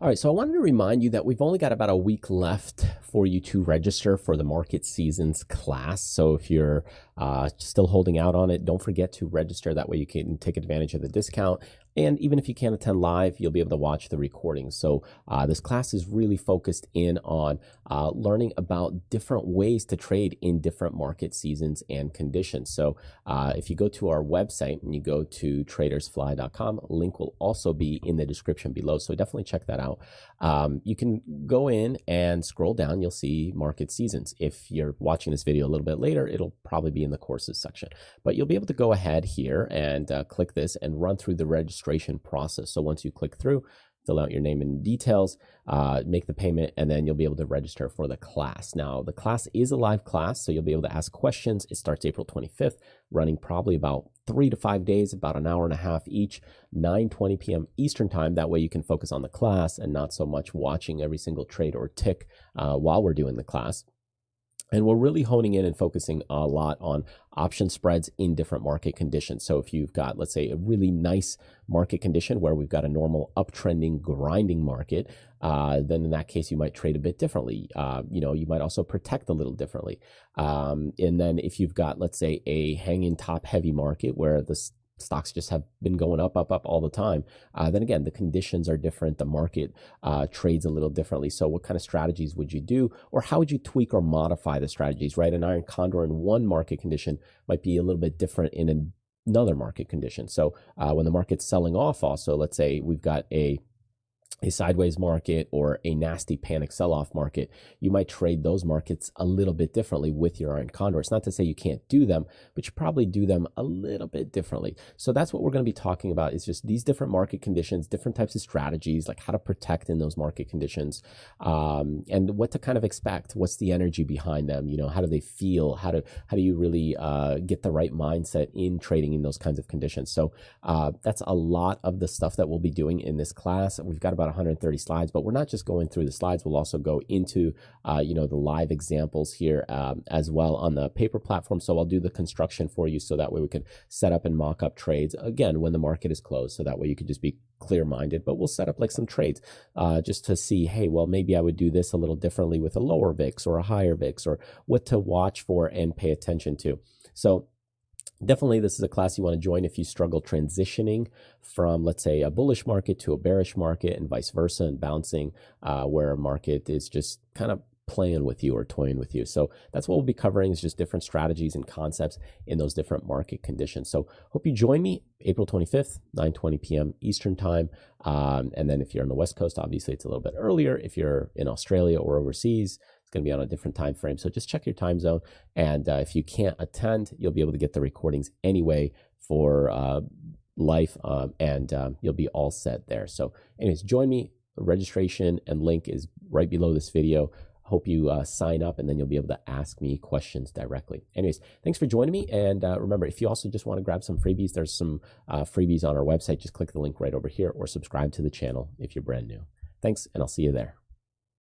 All right, so I wanted to remind you that we've only got about a week left for you to register for the Market Seasons class. So if you're still holding out on it, don't forget to register. That way you can take advantage of the discount. And even if you can't attend live, you'll be able to watch the recording. So this class is really focused in on learning about different ways to trade in different market seasons and conditions. So if you go to our website and you go to tradersfly.com, link will also be in the description below. So definitely check that out. You can go in and scroll down. You'll see market seasons. If you're watching this video a little bit later, it'll probably be in the courses section. But you'll be able to go ahead here and click this and run through the registration process. So once you click through, fill out your name and details, make the payment, and then you'll be able to register for the class. Now, the class is a live class, so you'll be able to ask questions. It starts April 25th, running probably about 3 to 5 days, about an hour and a half each, 9:20 p.m. Eastern time. That way you can focus on the class and not so much watching every single trade or tick while we're doing the class. And we're really honing in and focusing a lot on option spreads in different market conditions. So if you've got, let's say, a really nice market condition where we've got a normal uptrending grinding market, then in that case, you might trade a bit differently. You might also protect a little differently. And then if you've got, let's say, a hanging top heavy market where the stocks just have been going up all the time, then again, the conditions are different. The market trades a little differently. So what kind of strategies would you do, or how would you tweak or modify the strategies, right? An iron condor in one market condition might be a little bit different in another market condition. So when the market's selling off also, let's say we've got a sideways market or a nasty panic sell-off market, you might trade those markets a little bit differently with your iron condor. It's not to say you can't do them, but you probably do them a little bit differently. So that's what we're going to be talking about, is just these different market conditions, different types of strategies, like how to protect in those market conditions, and what to kind of expect. What's the energy behind them? How do they feel? How do you really get the right mindset in trading in those kinds of conditions? So that's a lot of the stuff that we'll be doing in this class. We've got about 130 slides, but we're not just going through the slides. We'll also go into, the live examples here as well on the paper platform. So I'll do the construction for you, so that way we can set up and mock up trades again when the market is closed. So that way you could just be clear-minded. But we'll set up like some trades just to see, hey, well, maybe I would do this a little differently with a lower VIX or a higher VIX, or what to watch for and pay attention to. So definitely, this is a class you want to join if you struggle transitioning from, let's say, a bullish market to a bearish market and vice versa, and bouncing where a market is just kind of playing with you or toying with you. So that's what we'll be covering, is just different strategies and concepts in those different market conditions. So hope you join me April 25th, 9:20 p.m. Eastern time. And then if you're on the West Coast, obviously it's a little bit earlier. If you're in Australia or overseas, it's going to be on a different time frame. So just check your time zone. And if you can't attend, you'll be able to get the recordings anyway for life, and you'll be all set there. So anyways, join me. The registration and link is right below this video. Hope you sign up, and then you'll be able to ask me questions directly. Anyways, thanks for joining me. And remember, if you also just want to grab some freebies, there's some freebies on our website. Just click the link right over here, or subscribe to the channel if you're brand new. Thanks, and I'll see you there.